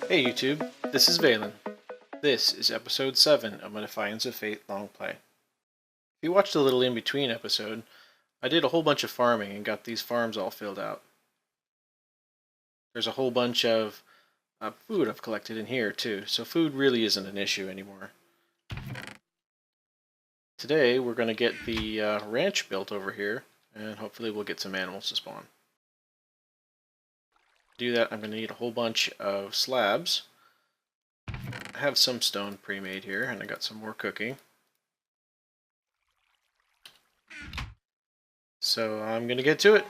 Hey YouTube, this is Valen. This is episode 7 of my Defiance of Fate long play. If you watched the little in-between episode, I did a whole bunch of farming and got these farms all filled out. There's a whole bunch of food I've collected in here too, so food really isn't an issue anymore. Today we're going to get the ranch built over here, and hopefully we'll get some animals to spawn. To do that, I'm going to need a whole bunch of slabs. I have some stone pre-made here, and I got some more cooking. So I'm going to get to it.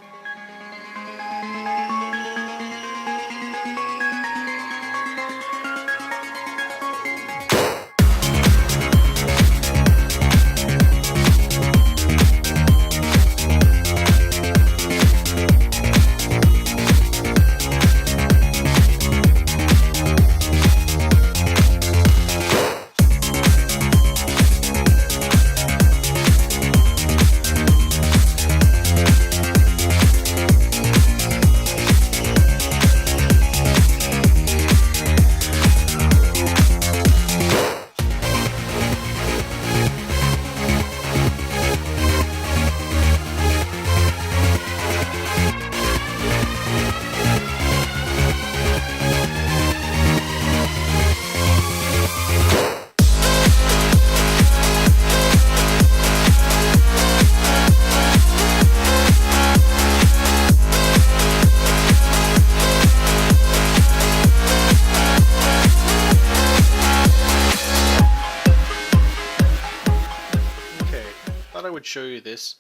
I would show you this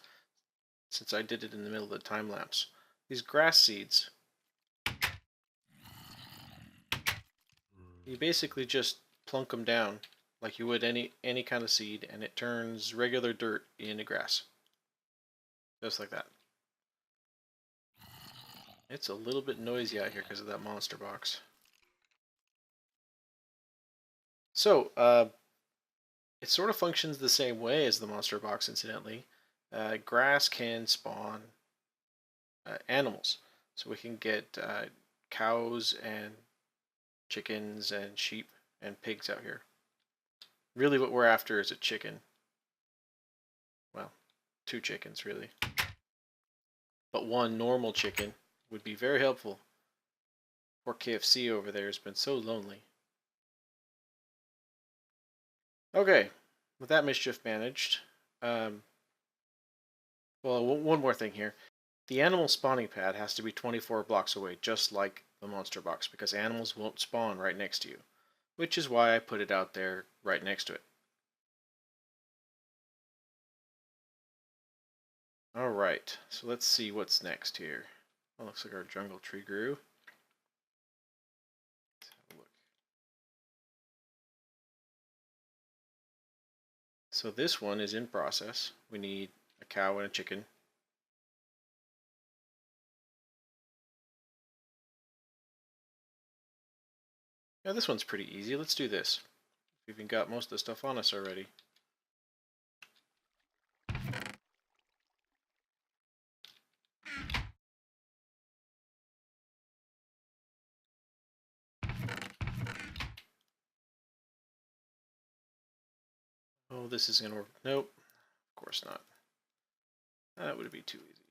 since I did it in the middle of the time lapse. These grass seeds. You basically just plunk them down like you would any kind of seed, and it turns regular dirt into grass. Just like that. It's a little bit noisy out here because of that monster box. So, it sort of functions the same way as the monster box, incidentally. Grass can spawn animals. So we can get cows and chickens and sheep and pigs out here. Really what we're after is a chicken. Well, 2 chickens really. But 1 normal chicken would be very helpful. Poor KFC over there has been so lonely. Okay, with that mischief managed, well, one more thing here. The animal spawning pad has to be 24 blocks away, just like the monster box, because animals won't spawn right next to you, which is why I put it out there right next to it. Alright, so let's see what's next here. Oh, looks like our jungle tree grew. Let's have a look. So this one is in process. We need a cow and a chicken. Yeah, this one's pretty easy. Let's do this. We've even got most of the stuff on us already. Oh, this isn't gonna work. Nope. Of course not. That would be too easy.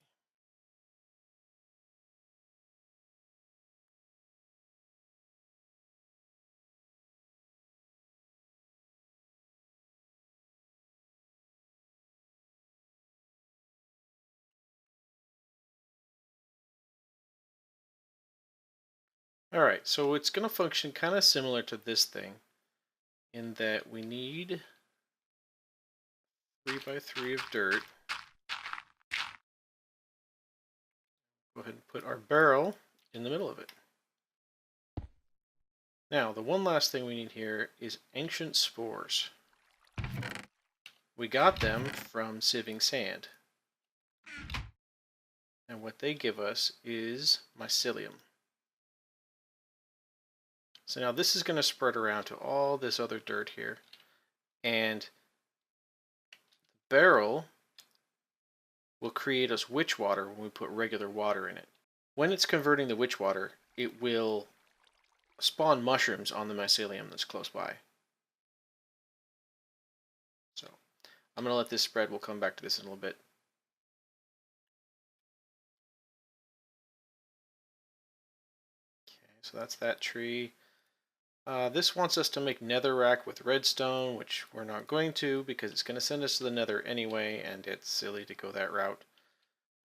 Alright, so it's going to function kind of similar to this thing in that we need 3x3 of dirt. Go ahead and put our barrel in the middle of it. Now, the one last thing we need here is ancient spores. We got them from sieving sand. And what they give us is mycelium. So now this is going to spread around to all this other dirt here. And the barrel will create us witch water when we put regular water in it. When it's converting the witch water, it will spawn mushrooms on the mycelium that's close by. So I'm going to let this spread. We'll come back to this in a little bit. Okay, so that's that tree. This wants us to make netherrack with redstone, which we're not going to because it's going to send us to the nether anyway, and it's silly to go that route.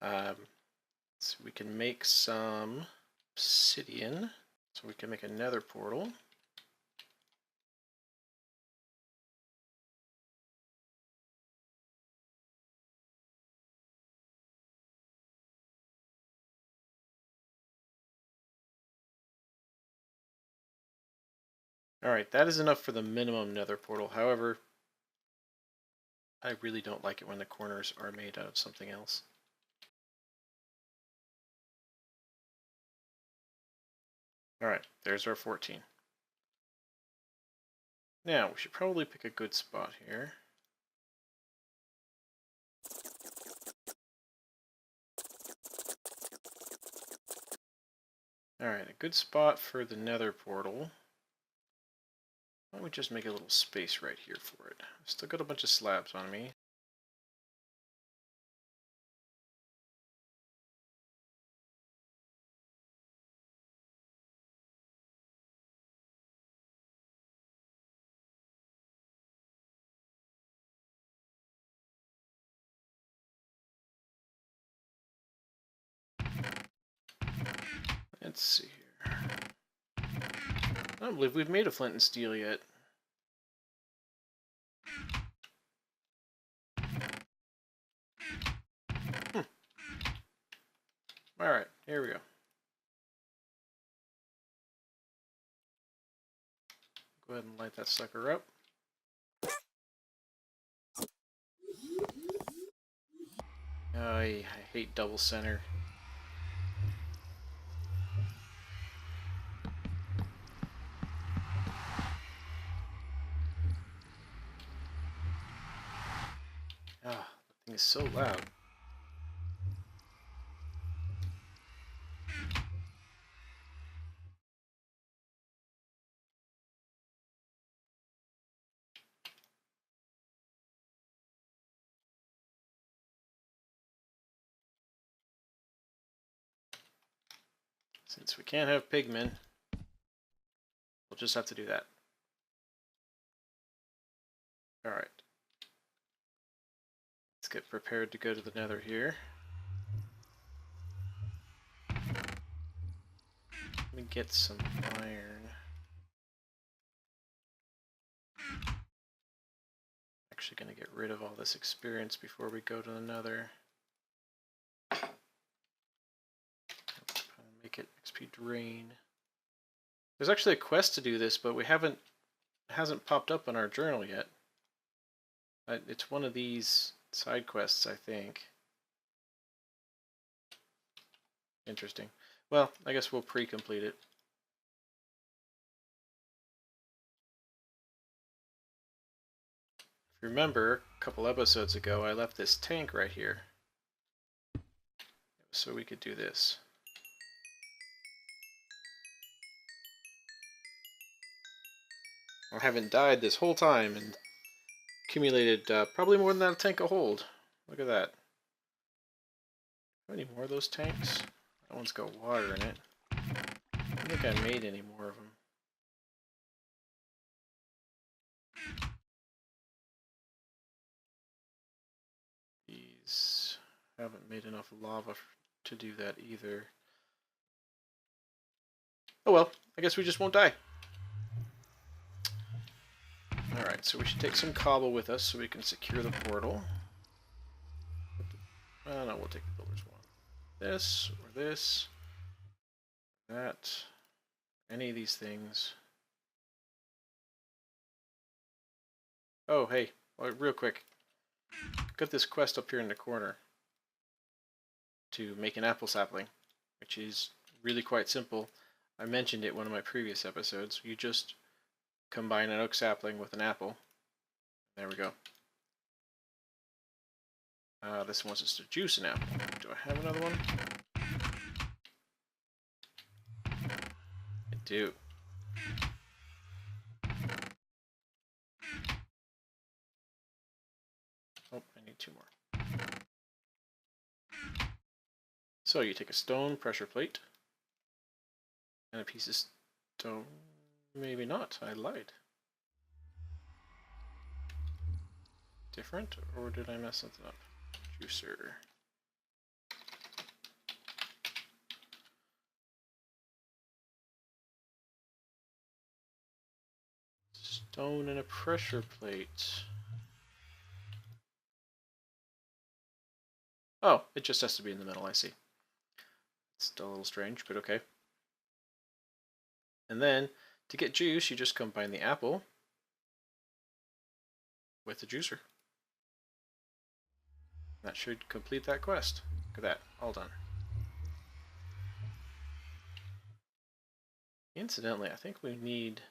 So we can make some obsidian, so we can make a nether portal. Alright, that is enough for the minimum nether portal. However, I really don't like it when the corners are made out of something else. Alright, there's our 14. Now, we should probably pick a good spot here. Alright, a good spot for the nether portal. Why don't we just make a little space right here for it? I've still got a bunch of slabs on me. Let's see here. I don't believe we've made a flint and steel yet. Alright, here we go. Go ahead and light that sucker up. I hate double center. Ah, that thing is so loud. Since we can't have pigmen, we'll just have to do that. Alright. Let's get prepared to go to the nether here. Let me get some iron. Actually going to get rid of all this experience before we go to the nether. Make it XP drain. There's actually a quest to do this, but it hasn't popped up on our journal yet. It's one of these side quests, I think. Interesting. Well, I guess we'll pre-complete it. If you remember, a couple episodes ago, I left this tank right here. So we could do this. I haven't died this whole time and accumulated probably more than that tank will hold. Look at that. Any more of those tanks? That one's got water in it. I don't think I made any more of them. These haven't made enough lava to do that either. Oh well, I guess we just won't die. Alright, so we should take some cobble with us so we can secure the portal. No, we'll take the builder's one. This, or this, that, any of these things. Oh, hey, real quick. Got this quest up here in the corner to make an apple sapling, which is really quite simple. I mentioned it in one of my previous episodes. You just combine an oak sapling with an apple. There we go. This wants us to juice an apple. Do I have another one? I do. Oh, I need 2 more. So you take a stone pressure plate and a piece of stone. Maybe not. I lied. Different, or did I mess something up? Juicer. Stone and a pressure plate. Oh, it just has to be in the middle, I see. It's still a little strange, but okay. And then, to get juice, you just combine the apple with the juicer. That should complete that quest. Look at that, all done. Incidentally, I think we need...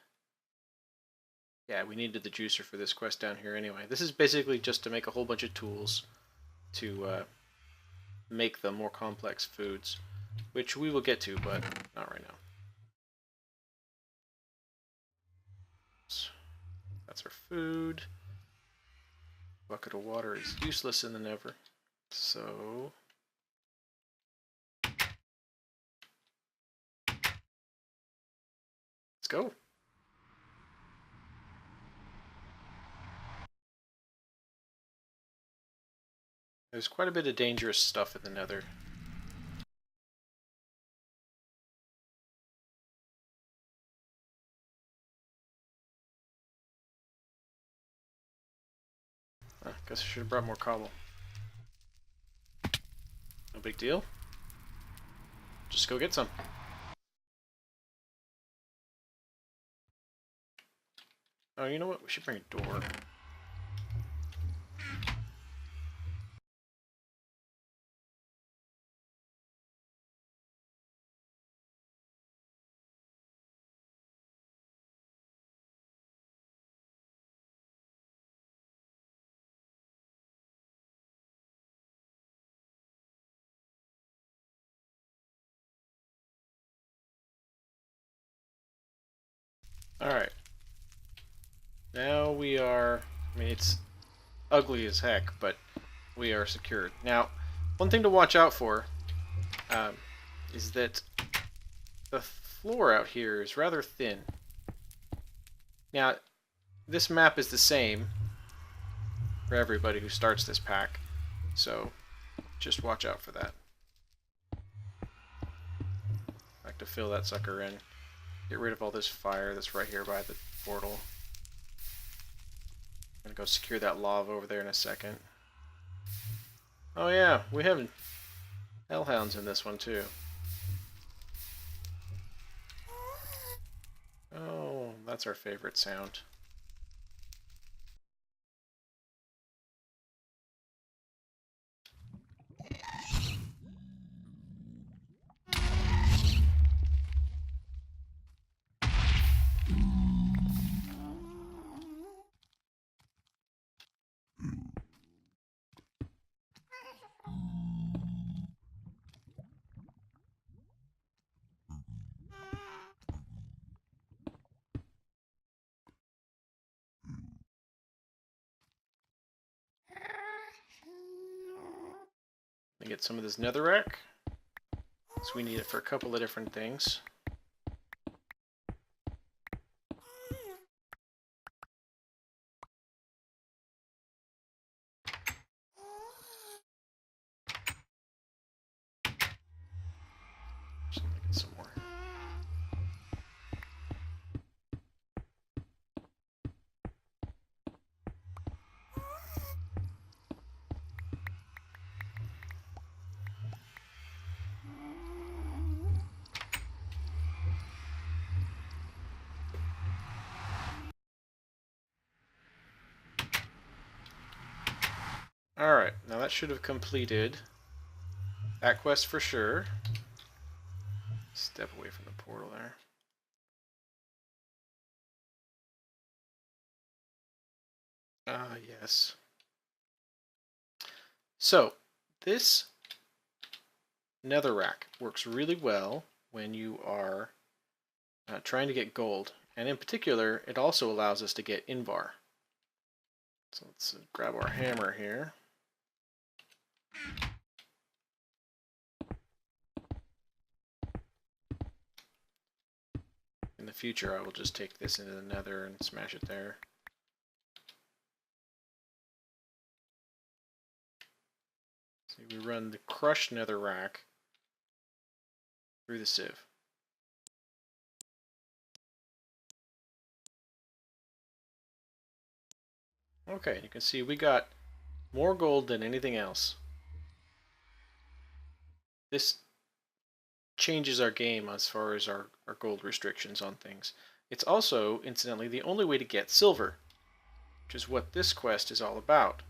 Yeah, we needed the juicer for this quest down here anyway. This is basically just to make a whole bunch of tools to make the more complex foods, which we will get to, but not right now. So, that's our food. Bucket of water is useless in the Nether, so... Let's go. There's quite a bit of dangerous stuff in the Nether. I guess I should have brought more cobble. No big deal. Just go get some. Oh, you know what? We should bring a door. Alright. Now we are... I mean, it's ugly as heck, but we are secured. Now, one thing to watch out for is that the floor out here is rather thin. Now, this map is the same for everybody who starts this pack, so just watch out for that. I like to fill that sucker in. Get rid of all this fire that's right here by the portal. I'm gonna go secure that lava over there in a second. Oh yeah, we have hellhounds in this one too. Oh, that's our favorite sound. Get some of this netherrack, so we need it for a couple of different things. Just gonna get some more. Alright, now that should have completed that quest for sure. Step away from the portal there. Ah, yes. So, this netherrack works really well when you are trying to get gold. And in particular, it also allows us to get invar. So let's grab our hammer here. In the future, I will just take this into the Nether and smash it there. See, we run the crushed netherrack through the sieve. Okay, you can see we got more gold than anything else. This changes our game as far as our gold restrictions on things. It's also, incidentally, the only way to get silver, which is what this quest is all about.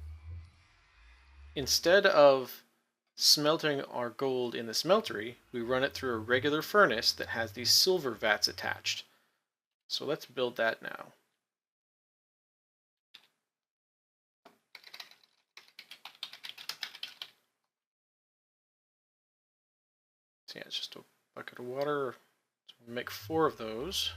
Instead of smelting our gold in the smeltery, we run it through a regular furnace that has these silver vats attached. So let's build that now. So yeah, it's just a bucket of water. So we'll make 4 of those.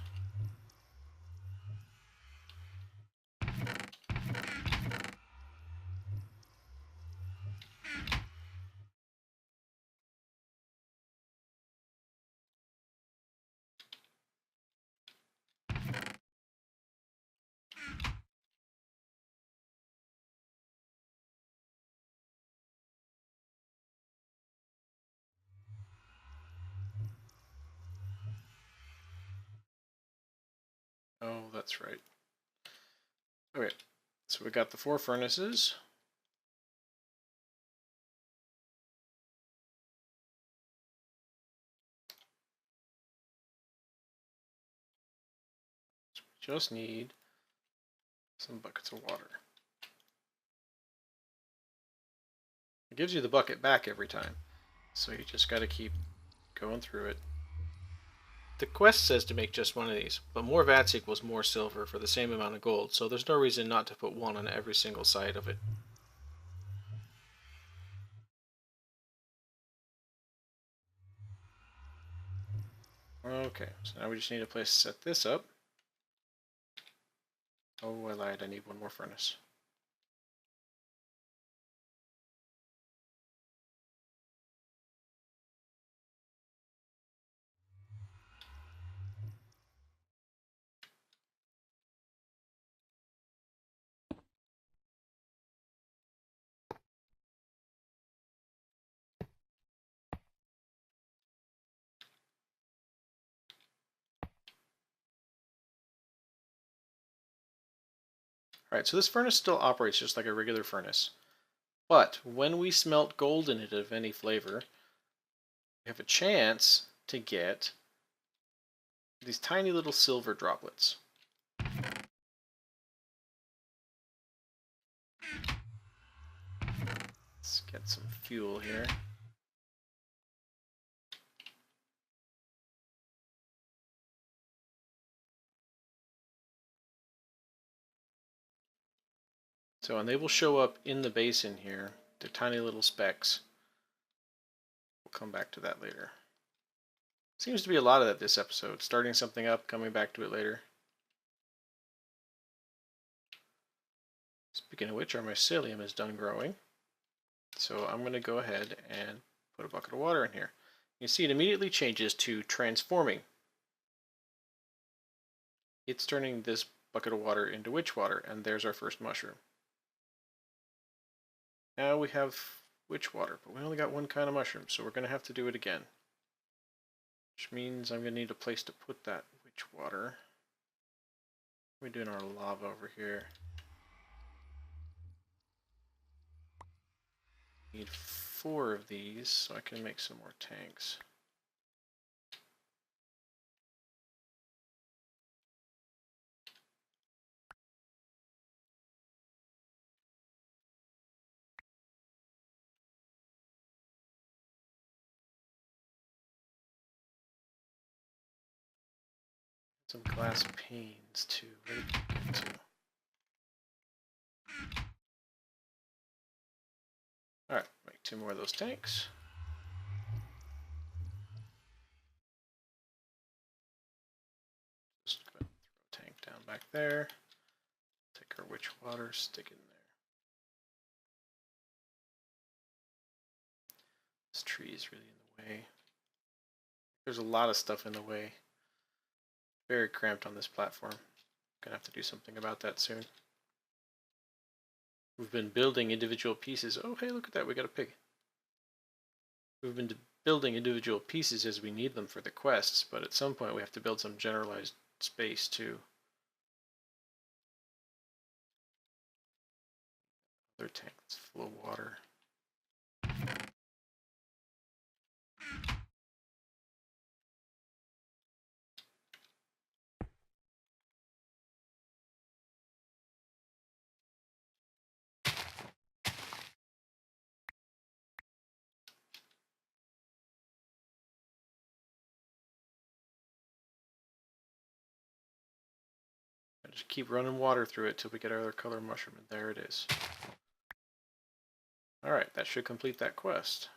Oh, that's right. Okay, so we got the 4 furnaces. So we just need some buckets of water. It gives you the bucket back every time, so you just got to keep going through it. The quest says to make just one of these, but more vats equals more silver for the same amount of gold, so there's no reason not to put one on every single side of it. Okay, so now we just need a place to set this up. Oh, I lied, I need one more furnace. Alright, so this furnace still operates just like a regular furnace. But when we smelt gold in it of any flavor, we have a chance to get these tiny little silver droplets. Let's get some fuel here. So, and they will show up in the basin here. They're tiny little specks. We'll come back to that later. Seems to be a lot of that this episode. Starting something up, coming back to it later. Speaking of which, our mycelium is done growing. So I'm going to go ahead and put a bucket of water in here. You can see it immediately changes to transforming. It's turning this bucket of water into witch water, and there's our first mushroom. Now we have witch water, but we only got one kind of mushroom, so we're going to have to do it again. Which means I'm going to need a place to put that witch water. We're doing our lava over here. Need 4 of these so I can make some more tanks. Some glass panes too. Where did we get to? Alright, make 2 more of those tanks. Just go ahead and throw a tank down back there. Take our witch water, stick it in there. trees really in the way. There's a lot of stuff in the way. Very cramped on this platform. Gonna have to do something about that soon. We've been building individual pieces. Oh, hey, look at that. We got a pig. We've been building individual pieces as we need them for the quests, but at some point we have to build some generalized space too. Another tank that's full of water. Just keep running water through it till we get our other color mushroom, and there it is. Alright, that should complete that quest.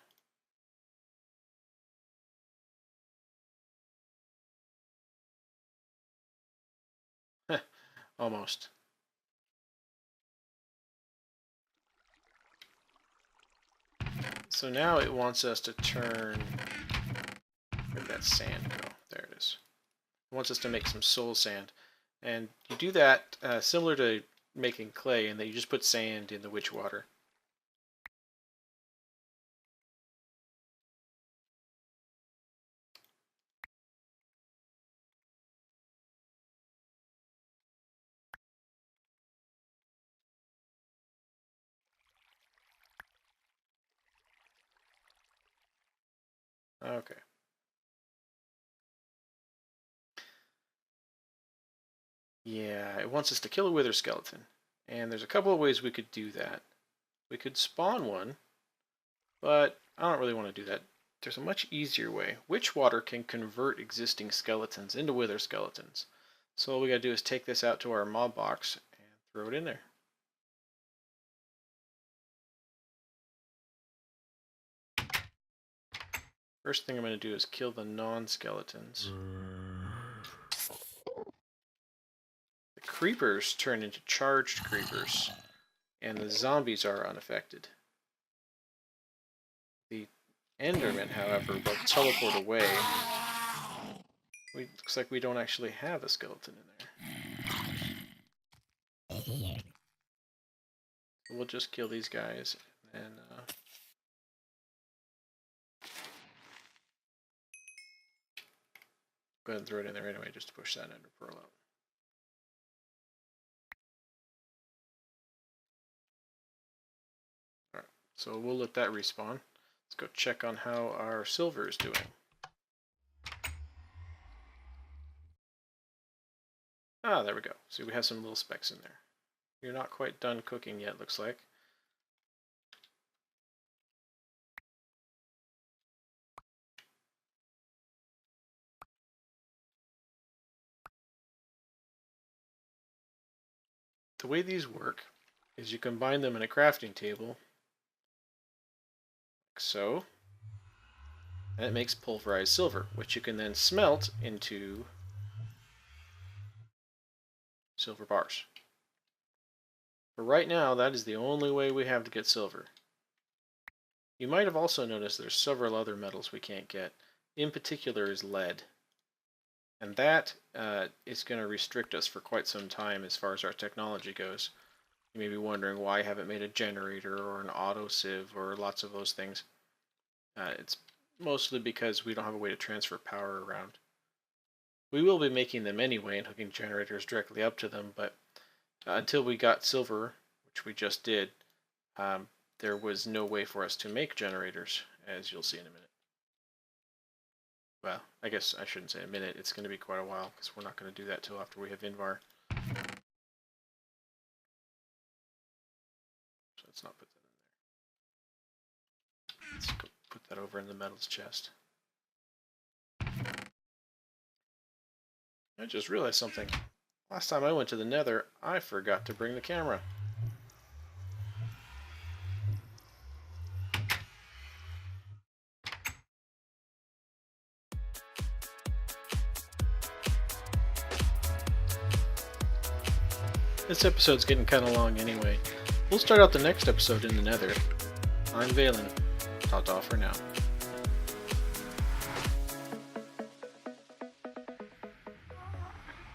Almost. So now it wants us to turn... Where'd that sand go? There it is. It wants us to make some soul sand. And you do that similar to making clay, in that you just put sand in the witch water. Okay. Yeah, it wants us to kill a wither skeleton. And there's a couple of ways we could do that. We could spawn one, but I don't really want to do that. There's a much easier way. Witch water can convert existing skeletons into wither skeletons. So all we gotta do is take this out to our mob box and throw it in there. First thing I'm gonna do is kill the non-skeletons. The creepers turn into charged creepers, and the zombies are unaffected. The Enderman, however, will teleport away. Looks like we don't actually have a skeleton in there. So we'll just kill these guys, and then go ahead and throw it in there anyway, just to push that ender pearl out. Alright, so we'll let that respawn. Let's go check on how our silver is doing. Ah, there we go. See, we have some little specks in there. You're not quite done cooking yet, looks like. The way these work is you combine them in a crafting table, like so, and it makes pulverized silver, which you can then smelt into silver bars. But right now, that is the only way we have to get silver. You might have also noticed there's several other metals we can't get. In particular is lead. And that is going to restrict us for quite some time as far as our technology goes. You may be wondering why I haven't made a generator or an auto sieve or lots of those things. It's mostly because we don't have a way to transfer power around. We will be making them anyway and hooking generators directly up to them, but until we got silver, which we just did, there was no way for us to make generators, as you'll see in a minute. Well, I guess I shouldn't say a minute. It's going to be quite a while, because we're not going to do that till after we have Invar. So let's not put that in there. Let's go put that over in the metals chest. I just realized something. Last time I went to the Nether, I forgot to bring the camera. This episode's getting kind of long anyway. We'll start out the next episode in the Nether. I'm Valen. Ta-ta for now.